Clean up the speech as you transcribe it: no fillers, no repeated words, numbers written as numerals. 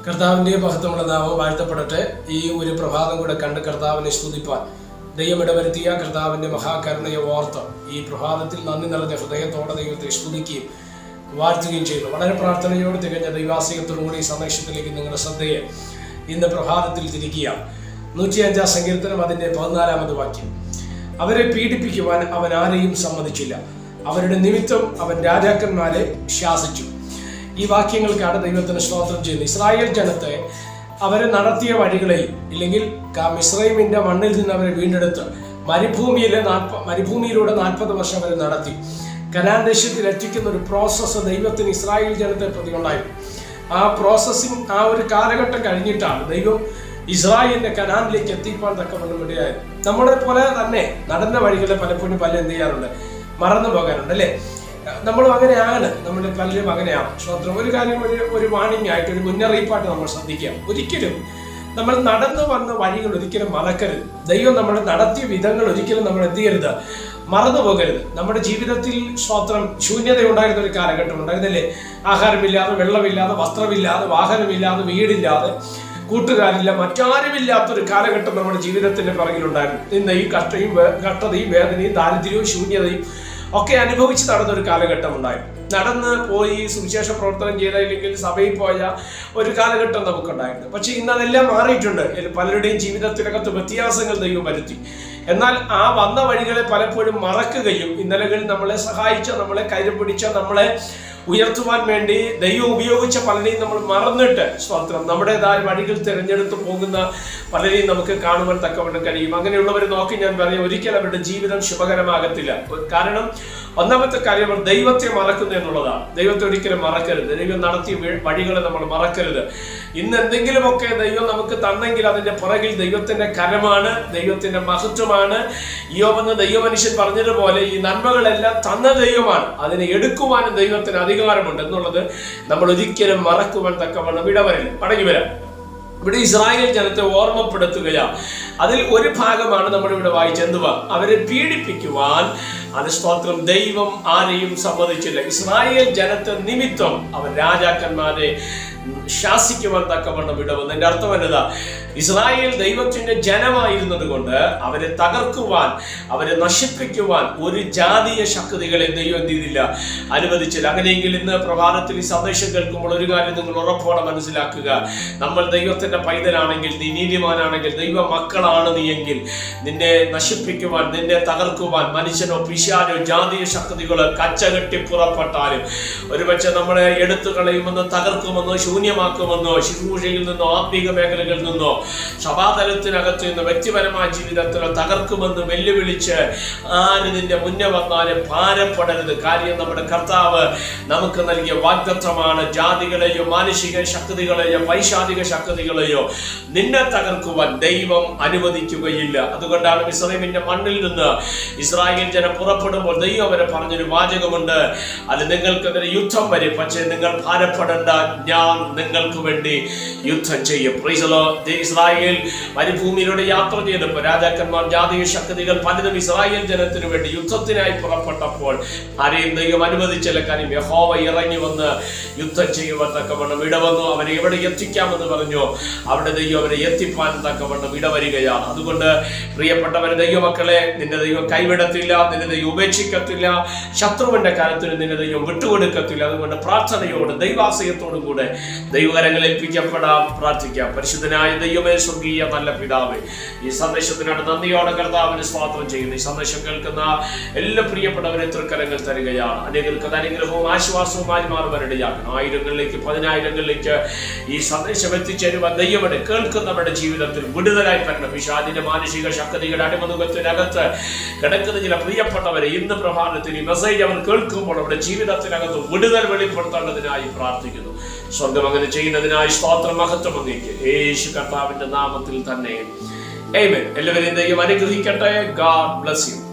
കർത്താവിൻ്റെ മഹത്വമുള്ള നാമം വാഴ്ത്തപ്പെടട്ടെ. ഈ ഒരു പ്രഭാതം കൂടെ കണ്ട് കർത്താവിനെ സ്തുതിപ്പാൻ ദൈവം ഇടവരുത്തിയ കർത്താവിൻ്റെ മഹാകരുണയെ ഓർത്ത് ഈ പ്രഭാതത്തിൽ നന്ദി നിറഞ്ഞ ഹൃദയത്തോടെ ദൈവത്തെ സ്തുതിക്കുകയും വാഴ്ത്തുകയും ചെയ്യുന്നു. വളരെ പ്രാർത്ഥനയോട് തികഞ്ഞ ദൈവാസികത്തോടുകൂടി ഈ സന്ദേശത്തിലേക്ക് നിങ്ങളുടെ ശ്രദ്ധയെ ഇന്ന് പ്രഭാതത്തിൽ തിരിക്കുകയാണ്. 105 സങ്കീർത്തനം അതിൻ്റെ 14 വാക്യം. അവരെ പീഡിപ്പിക്കുവാൻ അവൻ ആരെയും സമ്മതിച്ചില്ല, അവരുടെ നിമിത്തം അവൻ രാജാക്കന്മാരെ ശാസിച്ചു. ഈ വാക്യങ്ങൾക്കാണ് ദൈവത്തിന് സ്തോത്രം ചെയ്യുന്നത്. ഇസ്രായേൽ ജനത്തെ അവരെ നടത്തിയ വഴികളെയും ഇല്ലെങ്കിൽ മിസ്രൈമിന്റെ മണ്ണിൽ നിന്ന് അവരെ വീണ്ടെടുത്ത് മരുഭൂമിയിലൂടെ 40 വർഷം അവരെ നടത്തി കനാൻ ദേശത്തിൽ എത്തിക്കുന്ന ഒരു പ്രോസസ്സ് ദൈവത്തിന് ഇസ്രായേൽ ജനത്തെ പ്രതി ഉണ്ടായിരുന്നു. ആ പ്രോസസ്സിങ് ആ ഒരു കാലഘട്ടം കഴിഞ്ഞിട്ടാണ് ദൈവം ഇസ്രായേലിന്റെ കനാനിലേക്ക് എത്തിക്കാൻ തക്കവണ്ണം ഇടയായത്. നമ്മളെ പോലെ തന്നെ നടന്ന വഴികളെ പലപ്പോഴും എന്ത് ചെയ്യാറുണ്ട്, മറന്നു പോകാറുണ്ട് അല്ലേ? നമ്മളും അങ്ങനെയാണ്, നമ്മുടെ പലരും അങ്ങനെയാണ്. സ്വന്തം ഒരു കാര്യം ഒരു വാണിംഗ് ആയിട്ട്, ഒരു മുന്നറിയിപ്പായിട്ട് നമ്മൾ ശ്രദ്ധിക്കുക. ഒരിക്കലും നമ്മൾ നടന്നു വന്ന വഴികൾ ഒരിക്കലും മറക്കരുത്. ദൈവം നമ്മൾ നടത്തിയ വിധങ്ങൾ ഒരിക്കലും നമ്മൾ എന്ത് ചെയ്യരുത്, മറന്നു പോകരുത്. നമ്മുടെ ജീവിതത്തിൽ ശൂന്യത ഉണ്ടായിരുന്ന ഒരു കാലഘട്ടം ഉണ്ടായിരുന്നല്ലേ? ആഹാരമില്ലാതെ, വെള്ളമില്ലാതെ, വസ്ത്രമില്ലാതെ, വാഹനമില്ലാതെ, വീടില്ലാതെ, കൂട്ടുകാരില്ല, മറ്റാരുമില്ലാത്തൊരു കാലഘട്ടം നമ്മുടെ ജീവിതത്തിന്റെ പിറകിലുണ്ടായിരുന്നു. ഇന്ന് ഈ കഷ്ടതയും വേദനയും ദാരിദ്ര്യവും ശൂന്യതയും ഒക്കെ അനുഭവിച്ച് നടന്നൊരു കാലഘട്ടം ഉണ്ടായിരുന്നു. നടന്ന് പോയി സുവിശേഷ പ്രവർത്തനം ചെയ്തില്ലെങ്കിൽ സഭയിൽ പോയ ഒരു കാലഘട്ടം നമുക്കുണ്ടായിരുന്നു. പക്ഷെ ഇന്ന് അതെല്ലാം മാറിയിട്ടുണ്ട്. പലരുടെയും ജീവിതത്തിനകത്ത് വ്യത്യാസങ്ങൾ ദൈവം വരുത്തി. എന്നാൽ ആ വന്ന വഴികളെ പലപ്പോഴും മറക്കുകയും ഇന്നലകളിൽ നമ്മളെ സഹായിച്ച, നമ്മളെ കൈരം പിടിച്ച, നമ്മളെ ഉയർത്തുവാൻ വേണ്ടി ദൈവം ഉപയോഗിച്ച പലരെയും നമ്മൾ മറന്നിട്ട് നമ്മുടേതായ വഴികൾ തിരഞ്ഞെടുത്ത് പോകുന്ന പലരെയും നമുക്ക് കാണുവാൻ തക്കവണ്ണം കഴിയും. അങ്ങനെയുള്ളവരെ നോക്കി ഞാൻ പറയും, ഒരിക്കലും അവരുടെ ജീവിതം ശുഭകരമാകത്തില്ല. കാരണം ഒന്നാമത്തെ കാര്യം, അവർ ദൈവത്തെ മറക്കുന്നു എന്നുള്ളതാണ്. ദൈവത്തെ ഒരിക്കലും മറക്കരുത്. ദൈവം നടത്തിയ വഴികളെ നമ്മൾ മറക്കരുത്. ഇന്ന് എന്തെങ്കിലുമൊക്കെ ദൈവം നമുക്ക് തന്നെങ്കിൽ അതിന്റെ പുറകിൽ ദൈവത്തിന്റെ കരമാണ്, ദൈവത്തിന്റെ മഹത്വമാണ്. യോബെന്ന് ദൈവമനുഷ്യൻ പറഞ്ഞതുപോലെ ഈ നന്മകളെല്ലാം തന്ന ദൈവമാണ്, അതിനെ എടുക്കുവാനും ദൈവത്തിന് അധികാരമുണ്ട് എന്നുള്ളത് നമ്മൾ ഒരിക്കലും മറക്കുവാൻ തക്കവണ്ണം ഇടവരില്ല. മടങ്ങി വരാം. ഇവിടെ ഇസ്രായേൽ ജനത്തെ ഓർമ്മപ്പെടുത്തുകയാണ്. അതിൽ ഒരു ഭാഗമാണ് നമ്മളിവിടെ വായിച്ചെന്തുവാ, അവരെ പീഡിപ്പിക്കുവാൻ സ്തോത്രം ദൈവം ആരെയും സമ്മതിച്ചില്ല. ഇസ്രായേൽ ജനത്തെ നിമിത്തം അവർ രാജാക്കന്മാരെ ശാസിക്കുവാൻ തക്കവണ്ണം ഇടവന്നു. എന്റെ അർത്ഥം എന്നതാ, ഇസ്രായേൽ ദൈവത്തിന്റെ ജനമായിരുന്നത് കൊണ്ട് അവരെ തകർക്കുവാൻ, അവരെ നശിപ്പിക്കുവാൻ ഒരു ജാതീയ ശക്തികളെ ദൈവം എന്ത് ചെയ്തില്ല, അനുവദിച്ചില്ല. അങ്ങനെയെങ്കിൽ ഇന്ന് പ്രഭാതത്തിൽ ഈ സന്ദേശം കേൾക്കുമ്പോൾ ഒരു കാര്യം നിങ്ങൾ ഉറപ്പോടെ മനസ്സിലാക്കുക, നമ്മൾ ദൈവത്തിന്റെ പൈതലാണെങ്കിൽ, നീ നീതിമാനാണെങ്കിൽ, ദൈവ മക്കളാണ് നീ എങ്കിൽ, നിന്നെ നശിപ്പിക്കുവാൻ, നിന്നെ തകർക്കുവാൻ മനുഷ്യനോ പിശാചോ ജാതീയ ശക്തികളോ കച്ചകെട്ടി പുറപ്പെട്ടാലും ഒരുപക്ഷെ നമ്മളെ എടുത്തു കളയുമെന്നോ തകർക്കുമെന്നോ ശൂന്യമാക്കുമെന്നോ ശുശ്രൂഷയിൽ നിന്നോ ആത്മീക മേഖലകളിൽ നിന്നോ സഭാതലത്തിനകത്ത് നിന്ന് വ്യക്തിപരമായ ജീവിതത്തിലോ തകർക്കുമെന്ന് വെല്ലുവിളിച്ച് ആര് നിന്റെ മുന്നേ വന്നാലും ഭാരപ്പെടരുത്. കാര്യം നമ്മുടെ കർത്താവ് നമുക്ക് നൽകിയ വാഗ്ദത്തമാണ്. ജാതികളെയോ മാനുഷിക ശക്തികളെയോ പൈശാചിക ശക്തികളെയോ നിന്നെ തകർക്കുവാൻ ദൈവം അനുവദിക്കുകയില്ല. അതുകൊണ്ടാണ് മിസ്രൈമിന്റെ മണ്ണിൽ നിന്ന് ഇസ്രായേൽ ജനം പുറപ്പെടുമ്പോൾ ദൈവം അവരെ പറഞ്ഞൊരു വാചകമുണ്ട്, അത് നിങ്ങൾക്കെതിരെ യുദ്ധം വരും, പക്ഷേ നിങ്ങൾ ഭാരപ്പെടേണ്ട, ഞാൻ നിങ്ങൾക്ക് വേണ്ടി യുദ്ധം ചെയ്യും. ഇസ്രായേൽ മരുഭൂമിയിലൂടെ യാത്ര ചെയ്തപ്പോൾ രാജാക്കന്മാർ, ജാതീയ ശക്തികൾ പലതും ഇസ്രായേൽ ജനത്തിനു വേണ്ടി യുദ്ധത്തിനായി പുറപ്പെട്ടപ്പോൾ ആരെയും ദൈവം അനുവദിച്ചില്ല. കാര്യം യഹോവ ഇറങ്ങി വന്ന് യുദ്ധം ചെയ്യുവാൻ തക്കവണ്ണം ഇടവന്നു. അവരെ എവിടെ എത്തിക്കാമെന്ന് പറഞ്ഞു, അവിടെ ദൈവം അവരെ എത്തിപ്പാൻ തക്കവണ്ണം ഇടവരികയാണ്. അതുകൊണ്ട് പ്രിയപ്പെട്ടവരെ, ദൈവമക്കളെ, നിന്റെ ദൈവം കൈവിടത്തില്ല, നിന്റെ ദൈവം ഉപേക്ഷിക്കത്തില്ല, ശത്രുവിന്റെ കാര്യത്തിന് നിന്റെ ദൈവം വിട്ടുകൊടുക്കത്തില്ല. അതുകൊണ്ട് പ്രാർത്ഥനയോട് ദൈവാശ്രയത്തോടും കൂടെ ദൈവകരങ്ങൾ ഏൽപ്പിക്കപ്പെടാം, പ്രാർത്ഥിക്കാം. പരിശുദ്ധനായ ദൈവമേ, സ്വർഗീയ നല്ല പിതാവേ, ഈ സന്ദേശത്തിനാണ് നന്ദിയോടെ കർത്താവിന് സ്തോത്രം ചെയ്യുന്നു. ഈ സന്ദേശം കേൾക്കുന്ന എല്ലാ പ്രിയപ്പെട്ടവരെ തൃക്കരങ്ങൾ തരികയാണ്. അനേകർക്ക് അനുഗ്രഹവും ആശ്വാസവും മാറുവാനിടയാക്കണം. ആയിരങ്ങളിലേക്ക്, 10,000ങ്ങളിലേക്ക് ഈ സന്ദേശം എത്തിച്ചേരുവാൻ ദൈവമേ കേൾക്കുന്നവരുടെ ജീവിതത്തിൽ വിടുതലായി തരണം. പിശാചിന്റെ മാനുഷിക ശക്തികളുടെ അടിമനുഖത്തിനകത്ത് കിടക്കുന്ന ചില പ്രിയപ്പെട്ടവരെ ഇന്ന് പ്രഭാതത്തിൽ ഈ മെസ്സേജ് അവർ കേൾക്കുമ്പോൾ അവരുടെ ജീവിതത്തിനകത്ത് വിടുതൽ വെളിപ്പെടുത്തേണ്ടതിനായി പ്രാർത്ഥിക്കുന്നു. സ്വർഗം അങ്ങനെ ചെയ്യുന്നതിനായി സ്തോത്രം, മഹത്വം അങ്ങേക്ക് യേശു കർത്താവിന്റെ നാമത്തിൽ തന്നെ. ആമേൻ. എല്ലാവരെയും ദൈവം അനുഗ്രഹിക്കട്ടെ. God bless you.